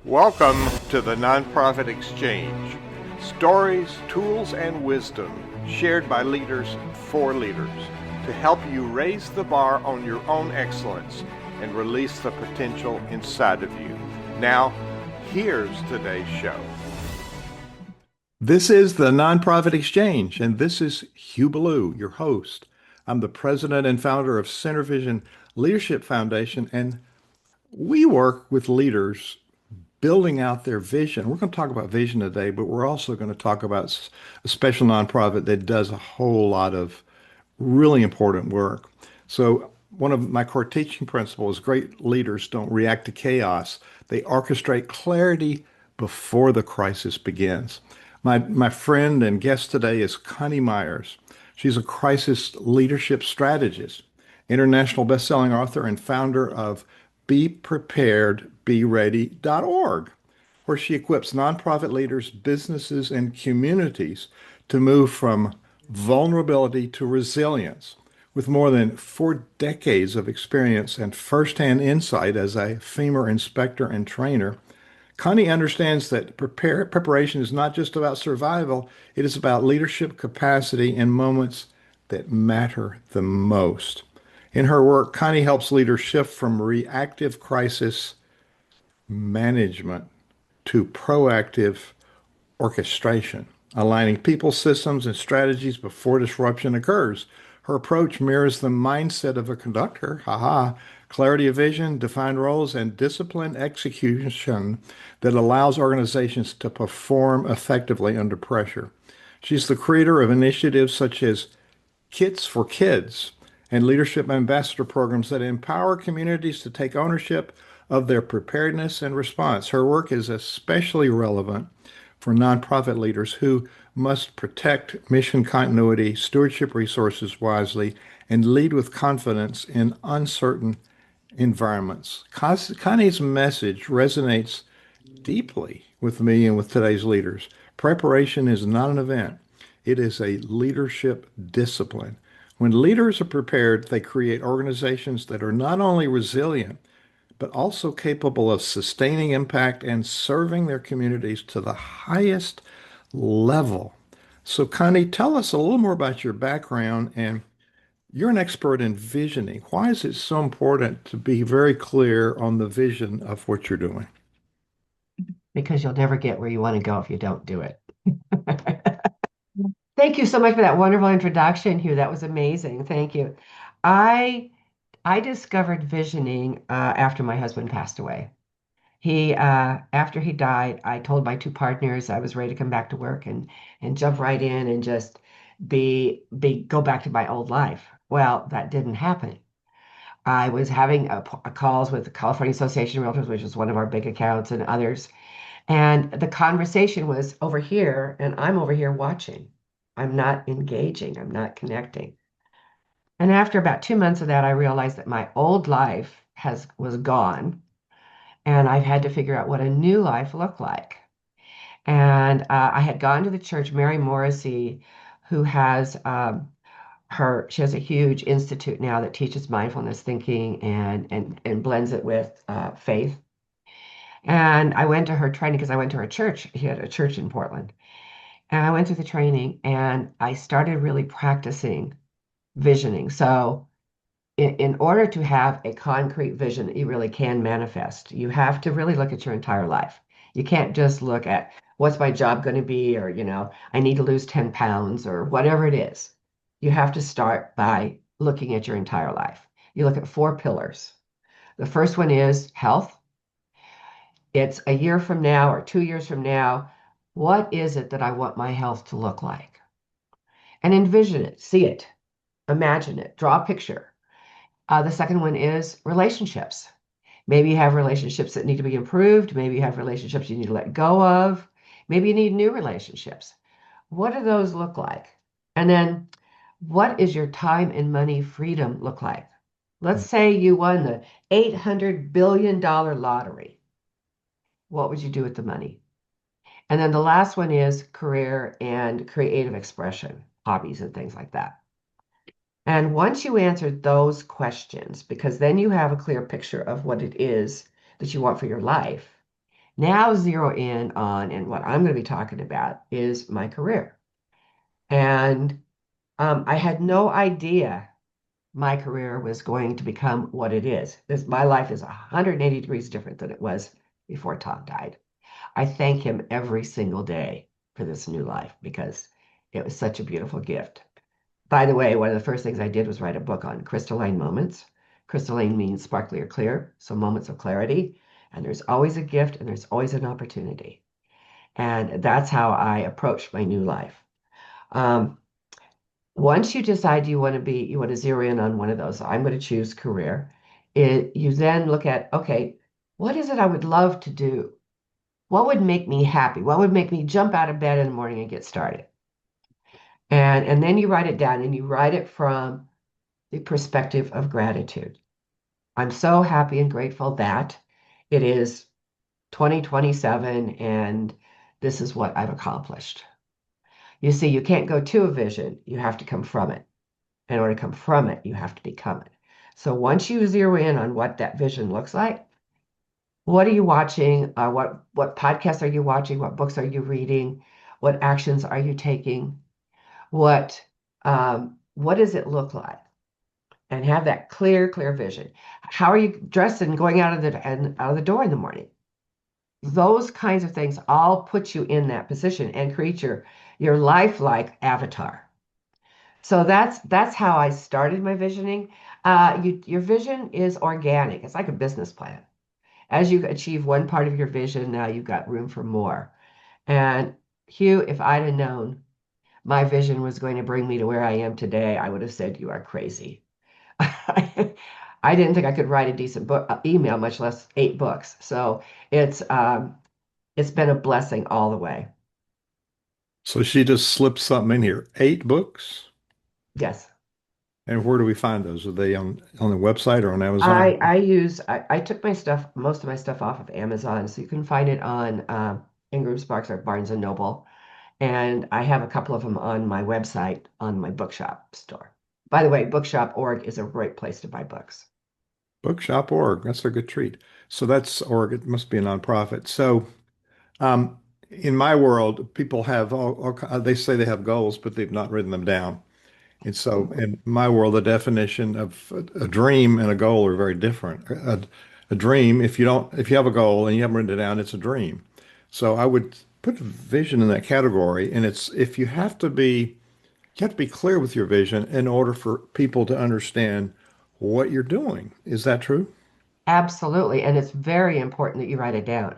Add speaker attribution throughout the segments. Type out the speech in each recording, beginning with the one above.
Speaker 1: Welcome to the Nonprofit Exchange. Stories, tools, and wisdom shared by leaders for leaders to help you raise the bar on your own excellence and release the potential inside of you. Now, here's today's show. This is the Nonprofit Exchange, and this is Hugh Ballew, your host. I'm the president and founder of Center Vision Leadership Foundation, and we work with leaders building out their vision. We're going to talk about vision today, but we're also going to talk about a special nonprofit that does a whole lot of really important work. So one of my core teaching principles, great leaders don't react to chaos. They orchestrate clarity before the crisis begins. My friend and guest today is Connie Myers. She's a crisis leadership strategist, international best-selling author, and founder of BePreparedBeReady.org, where she equips nonprofit leaders, businesses, and communities to move from vulnerability to resilience. With more than 4 decades of experience and firsthand insight as a FEMA inspector and trainer, Connie understands that preparation is not just about survival, it is about leadership capacity in moments that matter the most. In her work, Connie helps leaders shift from reactive crisis management to proactive orchestration, aligning people, systems, and strategies before disruption occurs. Her approach mirrors the mindset of a conductor, haha, clarity of vision, defined roles, and disciplined execution that allows organizations to perform effectively under pressure. She's the creator of initiatives such as Kits for Kids and leadership ambassador programs that empower communities to take ownership of their preparedness and response. Her work is especially relevant for nonprofit leaders who must protect mission continuity, stewardship resources wisely, and lead with confidence in uncertain environments. Connie's message resonates deeply with me and with today's leaders. Preparation is not an event, it is a leadership discipline. When leaders are prepared, they create organizations that are not only resilient, but also capable of sustaining impact and serving their communities to the highest level. So, Connie, tell us a little more about your background, and you're an expert in visioning. Why is it so important to be very clear on the vision of what you're doing?
Speaker 2: Because you'll never get where you want to go if you don't do it. Thank you so much for that wonderful introduction, Hugh. That was amazing. Thank you. I I discovered visioning after my husband passed away. He after he died, I told my two partners I was ready to come back to work and jump right in and just be go back to my old life. Well, that didn't happen. I was having a calls with the California Association of Realtors, which is one of our big accounts, and others. And the conversation was over here, and I'm over here watching. I'm not engaging, I'm not connecting. And after about 2 months of that, I realized that my old life has was gone, and I've had to figure out what a new life looked like. And I had gone to the church, Mary Morrissey, who has she has a huge institute now that teaches mindfulness thinking and blends it with faith. And I went to her training because I went to her church. He had a church in Portland. And I went to the training and I started really practicing visioning. So, in order to have a concrete vision that you really can manifest, you have to really look at your entire life. You can't just look at what's my job going to be, or, I need to lose 10 pounds, or whatever it is. You have to start by looking at your entire life. You look at four pillars. The first one is health. It's a year from now or 2 years from now. What is it that I want my health to look like? And envision it, see it, imagine it, draw a picture. The second one is relationships. Maybe you have relationships that need to be improved. Maybe you have relationships you need to let go of. Maybe you need new relationships. What do those look like? And then what is your time and money freedom look like? Let's say you won the $800 billion lottery. What would you do with the money? And then the last one is career and creative expression, hobbies and things like that. And once you answer those questions, because then you have a clear picture of what it is that you want for your life, Now zero in on, and what I'm going to be talking about is my career. And I had no idea my career was going to become what it is. My life is 180 degrees different than it was before Tom died. I thank him every single day for this new life because it was such a beautiful gift. By the way, one of the first things I did was write a book on crystalline moments. Crystalline means sparkly or clear, so moments of clarity. And there's always a gift and there's always an opportunity. And that's how I approached my new life. Um, Once you decide you want to zero in on one of those, I'm going to choose career. You then look at, okay, what is it I would love to do? What would make me happy? What would make me jump out of bed in the morning and get started? And then you write it down and you write it from the perspective of gratitude. I'm so happy and grateful that it is 2027 and this is what I've accomplished. You see, you can't go to a vision, you have to come from it. In order to come from it, you have to become it. So once you zero in on what that vision looks like, what are you watching? What podcasts are you watching? What books are you reading? What actions are you taking? What does it look like? And have that clear vision. How are you dressed and going out of the door in the morning? Those kinds of things all put you in that position and create your lifelike avatar. So that's how I started my visioning. Your vision is organic. It's like a business plan. As you achieve one part of your vision, now you've got room for more. And Hugh, if I'd have known my vision was going to bring me to where I am today, I would have said, "You are crazy." I didn't think I could write a decent book, email, much less 8 books. So it's been a blessing all the way.
Speaker 1: So she just slipped something in here. 8 books?
Speaker 2: Yes.
Speaker 1: And where do we find those? Are they on the website or on Amazon?
Speaker 2: I took my stuff, most of my stuff off of Amazon, so you can find it on Ingram Sparks or Barnes and Noble. And I have a couple of them on my website on my bookshop store. By the way, bookshop.org is a great place to buy books.
Speaker 1: Bookshop.org. That's a good treat. So that's org. It must be a nonprofit. So um, in my world, people have they say they have goals, but they've not written them down. And so in my world, the definition of a dream and a goal are very different. A dream, if you have a goal and you haven't written it down, it's a dream. So I would put vision in that category. And it's if you have to be clear with your vision in order for people to understand what you're doing. Is that true?
Speaker 2: Absolutely. And it's very important that you write it down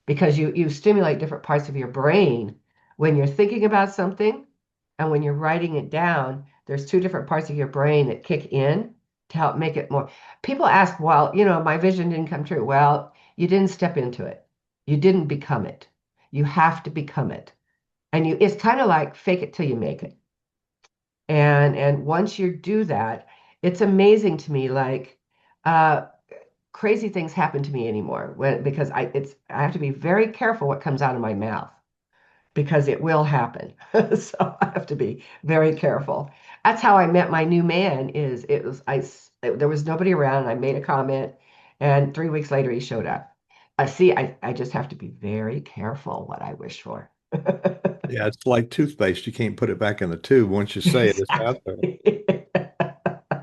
Speaker 2: because you stimulate different parts of your brain when you're thinking about something and when you're writing it down. There's two different parts of your brain that kick in to help make it more. People ask, well, my vision didn't come true. Well, you didn't step into it. You didn't become it. You have to become it. And it's kind of like fake it till you make it. And once you do that, it's amazing to me, like uh crazy things happen to me anymore because I have to be very careful what comes out of my mouth because it will happen. So I have to be very careful. That's how I met my new man is it was there was nobody around and I made a comment and 3 weeks later he showed up. I just have to be very careful what I wish for.
Speaker 1: Yeah, it's like toothpaste. You can't put it back in the tube. Once you say it, it's out there.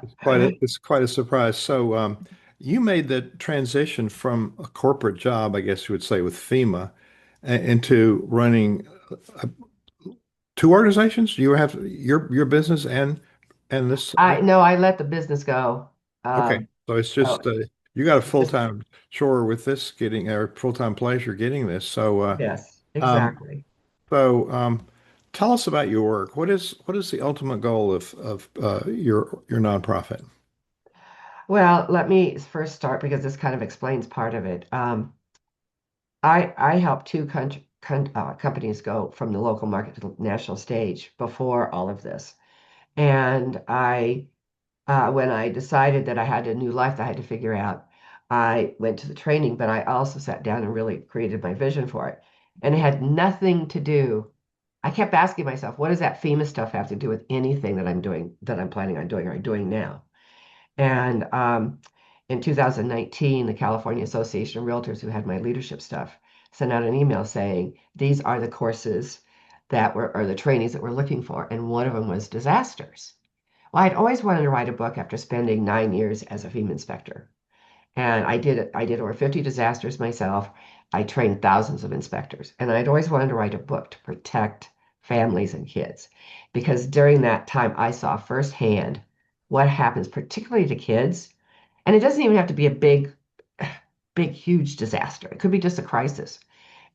Speaker 2: Exactly.
Speaker 1: It's quite a surprise. So, you made the transition from a corporate job, I guess you would say, with FEMA, into running uh, 2 organizations. You have your business and this.
Speaker 2: I no, I let the business go.
Speaker 1: Okay,
Speaker 2: Um,
Speaker 1: so it's
Speaker 2: so
Speaker 1: just you got a
Speaker 2: it's just
Speaker 1: full-time chore with this getting or full-time pleasure getting this. So,
Speaker 2: yes,
Speaker 1: um,
Speaker 2: exactly.
Speaker 1: so tell us about your work. What is the ultimate goal of your nonprofit?
Speaker 2: Well, let me first start because this kind of explains part of it. I helped two companies go from the local market to the national stage before all of this, and when I decided that I had a new life that I had to figure out, I went to the training, but I also sat down and really created my vision for it, and it had nothing to do. I kept asking myself, what does that FEMA stuff have to do with anything that I'm doing, that I'm planning on doing or doing now? And in 2019, the California Association of Realtors, who had my leadership stuff, sent out an email saying these are the courses that were, or the trainings that we're looking for. And one of them was disasters. Well, I'd always wanted to write a book after spending 9 years as a FEMA inspector. And I did it. I did over 50 disasters myself. I trained thousands of inspectors. And I'd always wanted to write a book to protect families and kids. Because during that time, I saw firsthand what happens, particularly to kids. And it doesn't even have to be a big, huge disaster. It could be just a crisis.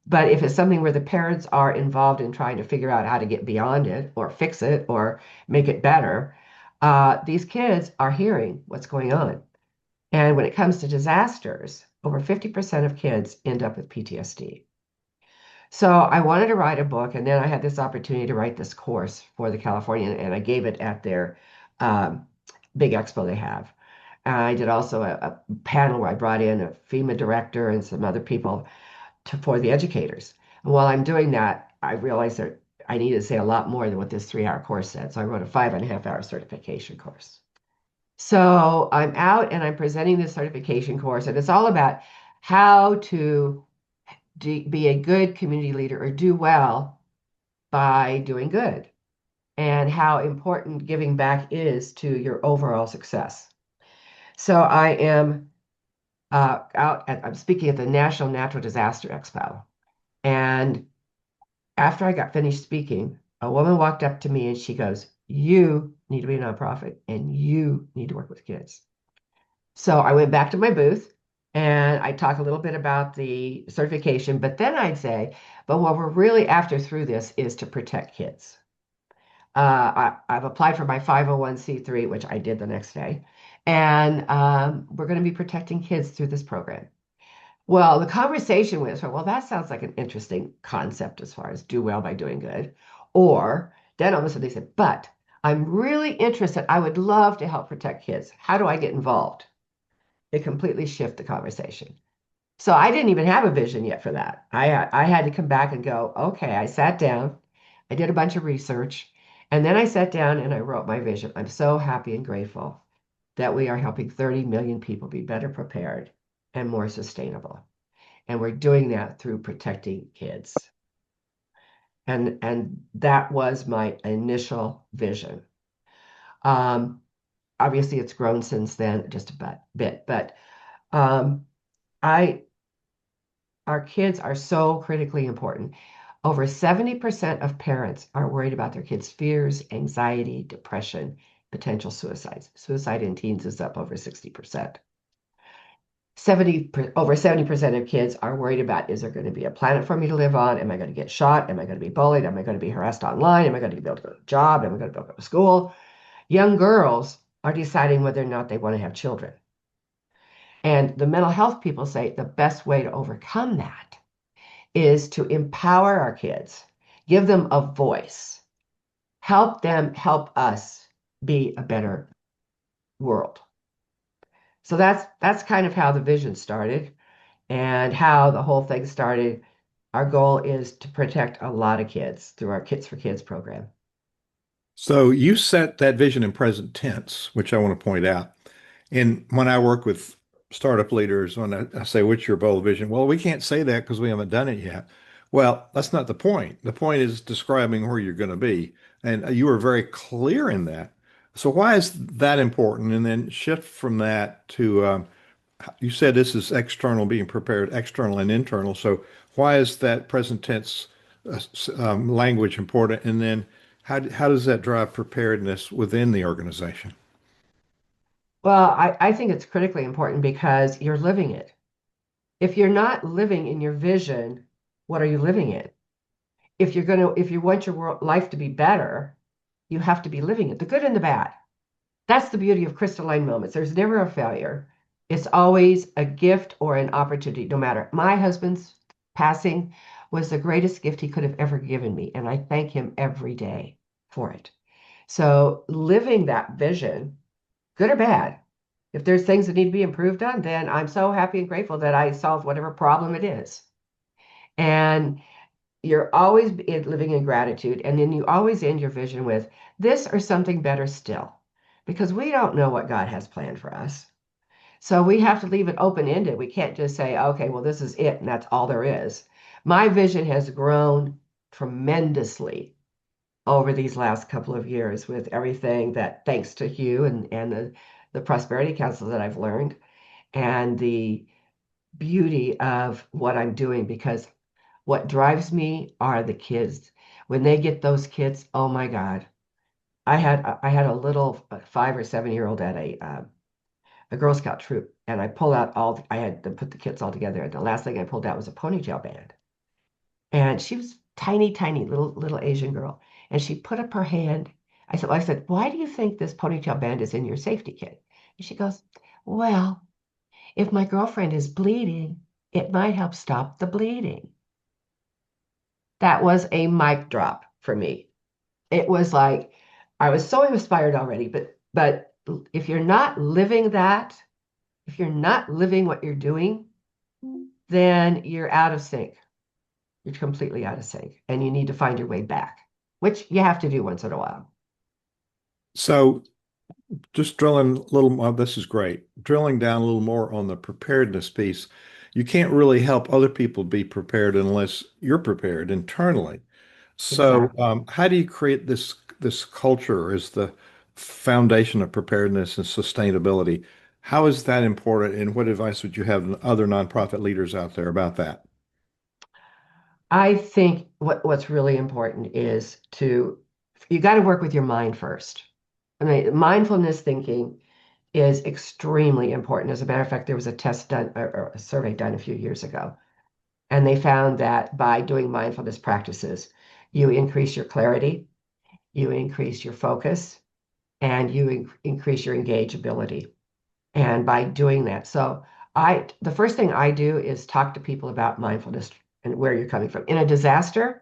Speaker 2: But if it's something where the parents are involved in trying to figure out how to get beyond it or fix it or make it better, these kids are hearing what's going on. And when it comes to disasters, over 50% of kids end up with PTSD. So I wanted to write a book, and then I had this opportunity to write this course for the Californian, and I gave it at their um, big expo they have. I did also a panel where I brought in a FEMA director and some other people for the educators. And while I'm doing that, I realized that I needed to say a lot more than what this 3-hour course said. So I wrote a 5.5-hour certification course. So I'm out and I'm presenting this certification course, and it's all about how to be a good community leader or do well by doing good, and how important giving back is to your overall success. So I am I'm speaking at the National Natural Disaster Expo. And after I got finished speaking, a woman walked up to me and she goes, "You need to be a nonprofit and you need to work with kids." So I went back to my booth and I talk a little bit about the certification, but then I'd say, but what we're really after through this is to protect kids. I've applied for my 501(c)(3), which I did the next day, and we're going to be protecting kids through this program. Well, the conversation was, well, that sounds like an interesting concept as far as do well by doing good. Or then all of a sudden they said, but I'm really interested. I would love to help protect kids. How do I get involved? It completely shifted the conversation. So I didn't even have a vision yet for that. I had to come back and go, okay, I sat down, I did a bunch of research, and then I sat down and I wrote my vision. I'm so happy and grateful that we are helping 30 million people be better prepared and more sustainable. And we're doing that through protecting kids. And that was my initial vision. Um, Obviously, it's grown since then just a bit, but um, I our kids are so critically important. Over 70% of parents are worried about their kids' fears, anxiety, depression, potential suicides. Suicide in teens is up over 60%. Over 70% of kids are worried about, is there going to be a planet for me to live on? Am I going to get shot? Am I going to be bullied? Am I going to be harassed online? Am I going to be able to go to a job? Am I going to be able to go to school? Young girls are deciding whether or not they want to have children. And the mental health people say the best way to overcome that is to empower our kids, give them a voice, help them help us be a better world. So that's kind of how the vision started and how the whole thing started. Our goal is to protect a lot of kids through our Kids for Kids program.
Speaker 1: So you set that vision in present tense, which I want to point out. And when I work with startup leaders, when I say, what's your bold vision? Well, we can't say that because we haven't done it yet. Well, that's not the point. The point is describing where you're going to be. And you were very clear in that. So why is that important? And then shift from that to, you said this is external, being prepared, external and internal. So why is that present tense language important? And then how does that drive preparedness within the organization?
Speaker 2: Well, I think it's critically important because you're living it. If you're not living in your vision, what are you living in? If you want your life to be better, you have to be living it, the good and the bad. That's the beauty of crystalline moments. There's never a failure. It's always a gift or an opportunity, no matter. My husband's passing was the greatest gift he could have ever given me, and I thank him every day for it. So living that vision, good or bad, if there's things that need to be improved on, then I'm so happy and grateful that I solved whatever problem it is. And you're always living in gratitude, and then you always end your vision with this or something better still, because we don't know what God has planned for us. So we have to leave it open-ended. We can't just say, okay, well, this is it, and that's all there is. My vision has grown tremendously over these last couple of years with everything that, thanks to Hugh and the prosperity council that I've learned and the beauty of what I'm doing because what drives me are the kids. When they get those kids, oh my God. I had a little 5 or 7 year old at a Girl Scout troop, and I pulled out I had to put the kits all together, and the last thing I pulled out was a ponytail band. And she was tiny, tiny little Asian girl. And she put up her hand. I said, why do you think this ponytail band is in your safety kit? And she goes, well, if my girlfriend is bleeding, it might help stop the bleeding. That was a mic drop for me. It was like I was so inspired already, but if you're not living that, if you're not living what you're doing, then you're out of sync. You're completely out of sync and you need to find your way back, which you have to do once in a while.
Speaker 1: So just drilling a little more, this is great. Drilling down a little more on the preparedness piece. You can't really help other people be prepared unless you're prepared internally. So,
Speaker 2: Exactly.
Speaker 1: how do you create this culture as the foundation of preparedness and sustainability? How is that important, and what advice would you have to other nonprofit leaders out there about that?
Speaker 2: I think what's really important is you got to work with your mind first. I mean, mindfulness thinking is extremely important. As a matter of fact, there was a test done or a survey done a few years ago, and they found that by doing mindfulness practices, you increase your clarity, you increase your focus, and you increase your engageability. And by doing that, so the first thing I do is talk to people about mindfulness and where you're coming from. In a disaster,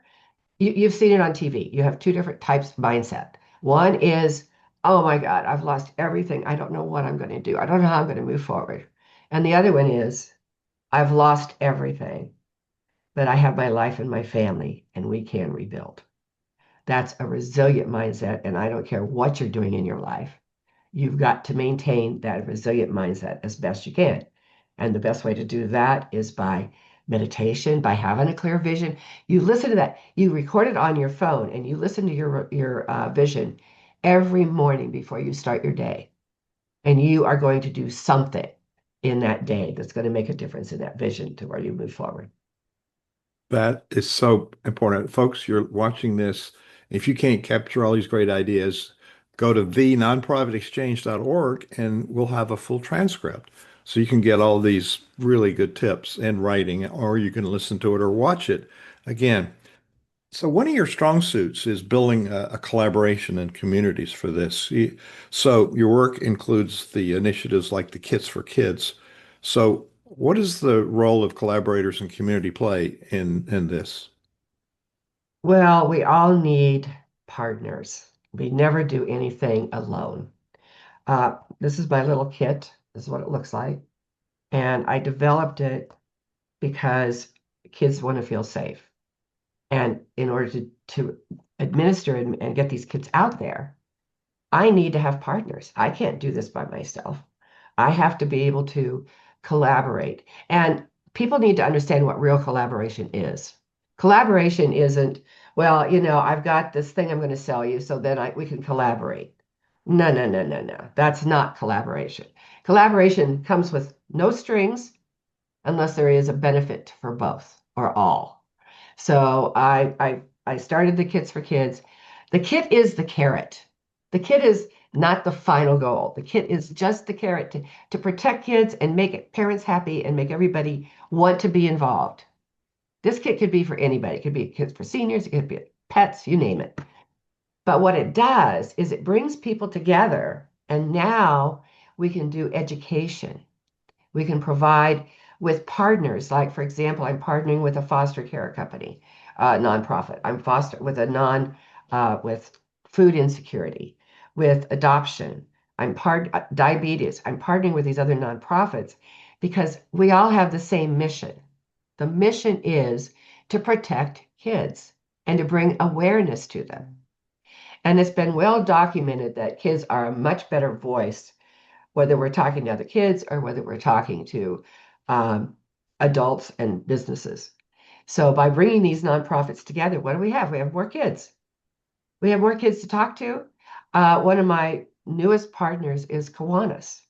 Speaker 2: you've seen it on TV. You have two different types of mindset. One is, oh my God, I've lost everything. I don't know what I'm going to do. I don't know how I'm going to move forward. And the other one is, I've lost everything, but I have my life and my family, and we can rebuild. That's a resilient mindset. And I don't care what you're doing in your life. You've got to maintain that resilient mindset as best you can. And the best way to do that is by meditation, by having a clear vision. You listen to that, you record it on your phone, and you listen to your vision every morning before you start your day. And you are going to do something in that day that's going to make a difference in that vision to where you move forward.
Speaker 1: That is so important. Folks, you're watching this. If you can't capture all these great ideas, go to thenonprofitexchange.org and we'll have a full transcript. So you can get all these really good tips in writing, or you can listen to it or watch it again. So one of your strong suits is building a collaboration and communities for this. So your work includes the initiatives like the Kits for Kids. So what is the role of collaborators and community play in this?
Speaker 2: Well, we all need partners. We never do anything alone. This is my little kit. This is what it looks like. And I developed it because kids want to feel safe. And in order to administer and get these kids out there, I need to have partners. I can't do this by myself. I have to be able to collaborate. And people need to understand what real collaboration is. Collaboration isn't, well, I've got this thing I'm going to sell you, so then we can collaborate. No, no, no, no, no. That's not collaboration. Collaboration comes with no strings unless there is a benefit for both or all. So I started the Kits for Kids. The kit is the carrot. The kit is not the final goal. The kit is just the carrot to protect kids and make parents happy and make everybody want to be involved. This kit could be for anybody. It could be kids for seniors, it could be pets, you name it. But what it does is it brings people together, and now we can do education. We can provide with partners, like, for example, I'm partnering with a foster care company, nonprofit. I'm foster with a with food insecurity, with adoption. Diabetes. I'm partnering with these other nonprofits because we all have the same mission. The mission is to protect kids and to bring awareness to them. And it's been well documented that kids are a much better voice whether we're talking to other kids or whether we're talking to um, adults and businesses. So by bringing these nonprofits together, what do we have? We have more kids. We have more kids to talk to. One of my newest partners is Kiwanis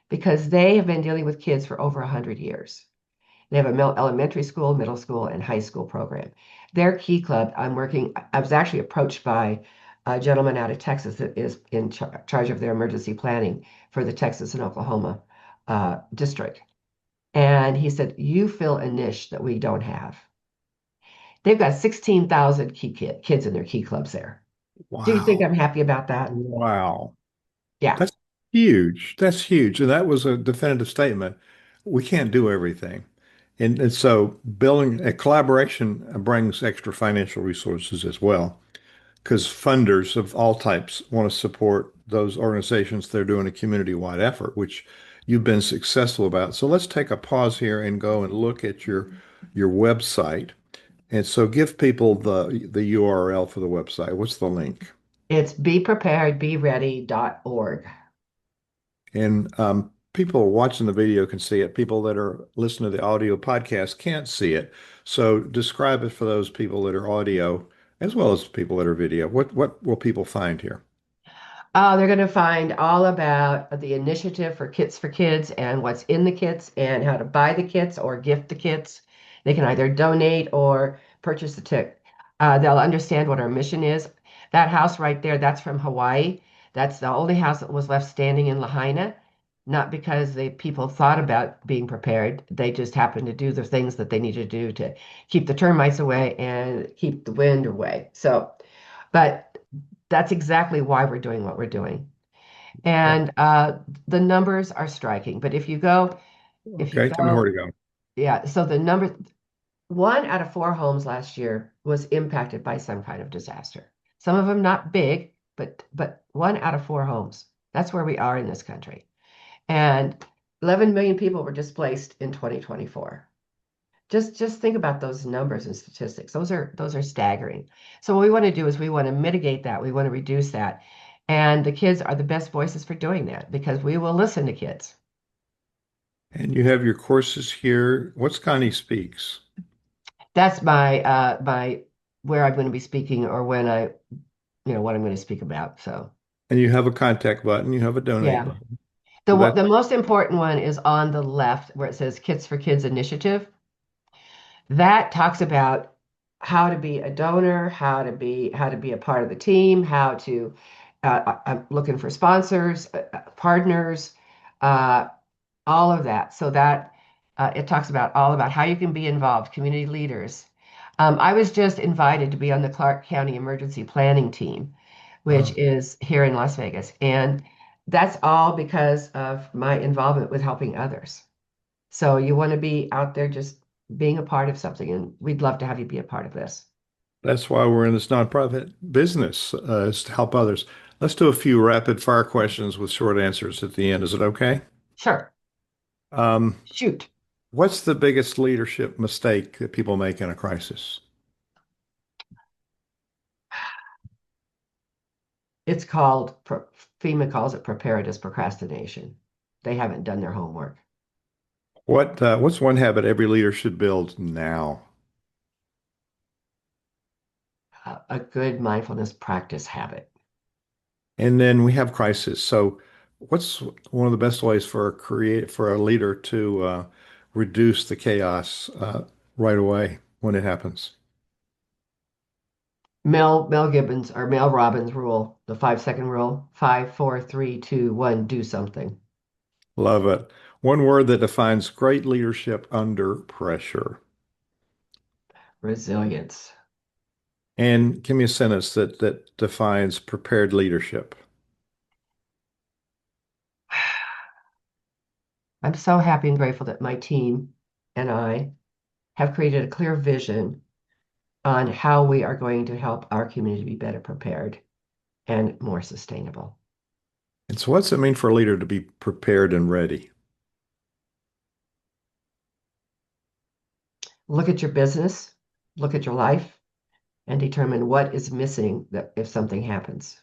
Speaker 2: because they have been dealing with kids for over 100 years. They have a elementary school, middle school, and high school program. Their Key Club, I was actually approached by a gentleman out of Texas that is in charge of their emergency planning for the Texas and Oklahoma district. And he said, you fill a niche that we don't have. They've got 16,000 kids in their Key Clubs there. Do you think
Speaker 1: Wow.
Speaker 2: I'm happy about that?
Speaker 1: Wow.
Speaker 2: Yeah.
Speaker 1: That's huge. That's huge. And that was a definitive statement. We can't do everything. And so building a collaboration brings extra financial resources as well, because funders of all types want to support those organizations that are doing a community-wide effort, which you've been successful about. So let's take a pause here and go and look at your website. And so give people the URL for the website. What's the link?
Speaker 2: It's bepreparedbeready.org.
Speaker 1: And people watching the video can see it. People that are listening to the audio podcast can't see it. So describe it for those people that are audio as well as people that are video. What will people find here?
Speaker 2: They're going to find all about the initiative for Kits for Kids and what's in the kits and how to buy the kits or gift the kits. They can either donate or purchase the ticket. They'll understand what our mission is. That house right there, that's from Hawaii. That's the only house that was left standing in Lahaina, not because the people thought about being prepared. They just happened to do the things that they needed to do to keep the termites away and keep the wind away. So, but that's exactly why we're doing what we're doing.
Speaker 1: Okay.
Speaker 2: And the numbers are striking. But if you
Speaker 1: Okay, tell me where
Speaker 2: go,
Speaker 1: to go.
Speaker 2: yeah, so the number, 1 out of 4 homes last year was impacted by some kind of disaster. Some of them not big, but 1 out of 4 homes. That's where we are in this country. And 11 million people were displaced in 2024. Just think about those numbers and statistics. Those are staggering. So what we want to do is we want to mitigate that. We want to reduce that. And the kids are the best voices for doing that because we will listen to kids.
Speaker 1: And you have your courses here. What's Connie Speaks?
Speaker 2: That's my where I'm going to be speaking or when what I'm going to speak about. So
Speaker 1: And you have a contact button, you have a donate
Speaker 2: yeah.
Speaker 1: button.
Speaker 2: The
Speaker 1: So that
Speaker 2: the most important one is on the left where it says Kits for Kids Initiative. That talks about how to be a donor, how to be a part of the team, how to I'm looking for sponsors, partners, uh, all of that. So that it talks about all about how you can be involved, community leaders. I was just invited to be on the Clark County Emergency Planning Team, which
Speaker 1: uh,
Speaker 2: is here in Las Vegas, and that's all because of my involvement with helping others. So you want to be out there just being a part of something, and we'd love to have you be a part of this.
Speaker 1: that's why we're in this nonprofit business, is to help others. Let's do a few rapid fire questions with short answers at the end. Is it okay?
Speaker 2: Sure.
Speaker 1: Um,
Speaker 2: Shoot.
Speaker 1: what's the biggest leadership mistake that people make in a crisis?
Speaker 2: It's called, FEMA calls it preparedness procrastination. They haven't done their homework.
Speaker 1: What's one habit every leader should build now?
Speaker 2: A good mindfulness practice habit.
Speaker 1: And then we have crisis. So, what's one of the best ways for a leader to reduce the chaos right away when it happens?
Speaker 2: Mel Gibbons or Mel Robbins rule, the 5 second rule, 5, 4, 3, 2, 1, do something.
Speaker 1: Love it. One word that defines great leadership under pressure.
Speaker 2: Resilience.
Speaker 1: And give me a sentence that defines prepared leadership.
Speaker 2: I'm so happy and grateful that my team and I have created a clear vision on how we are going to help our community be better prepared and more sustainable.
Speaker 1: And so, what's it mean for a leader to be prepared and ready?
Speaker 2: Look at your business, look at your life, and determine what is missing that if something happens.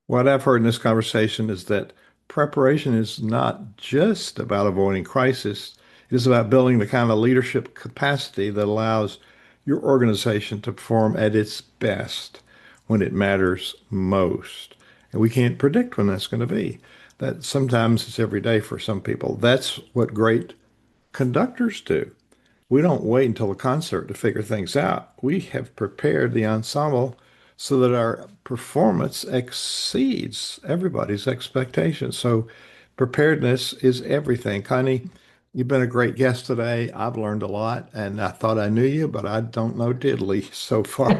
Speaker 1: What I've heard in this conversation is that preparation is not just about avoiding crisis, It is about building the kind of leadership capacity that allows your organization to perform at its best when it matters most. And we can't predict when that's going to be. That sometimes it's every day for some people. That's what great conductors do. We don't wait until the concert to figure things out. We have prepared the ensemble so that our performance exceeds everybody's expectations. So preparedness is everything. Connie, you've been a great guest today. I've learned a lot, and I thought I knew you, but I don't know diddly so far.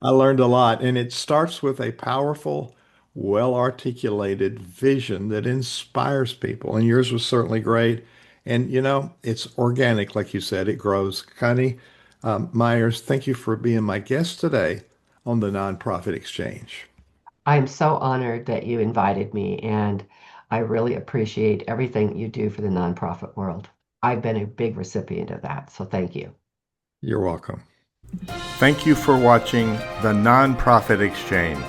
Speaker 1: I learned a lot, and it starts with a powerful, well-articulated vision that inspires people. And yours was certainly great. And it's organic, like you said, it grows. Connie Myers, thank you for being my guest today on the Nonprofit Exchange.
Speaker 2: I'm so honored that you invited me, and I really appreciate everything you do for the nonprofit world. I've been a big recipient of that, so thank you.
Speaker 1: You're welcome.
Speaker 3: Thank you for watching the Nonprofit Exchange.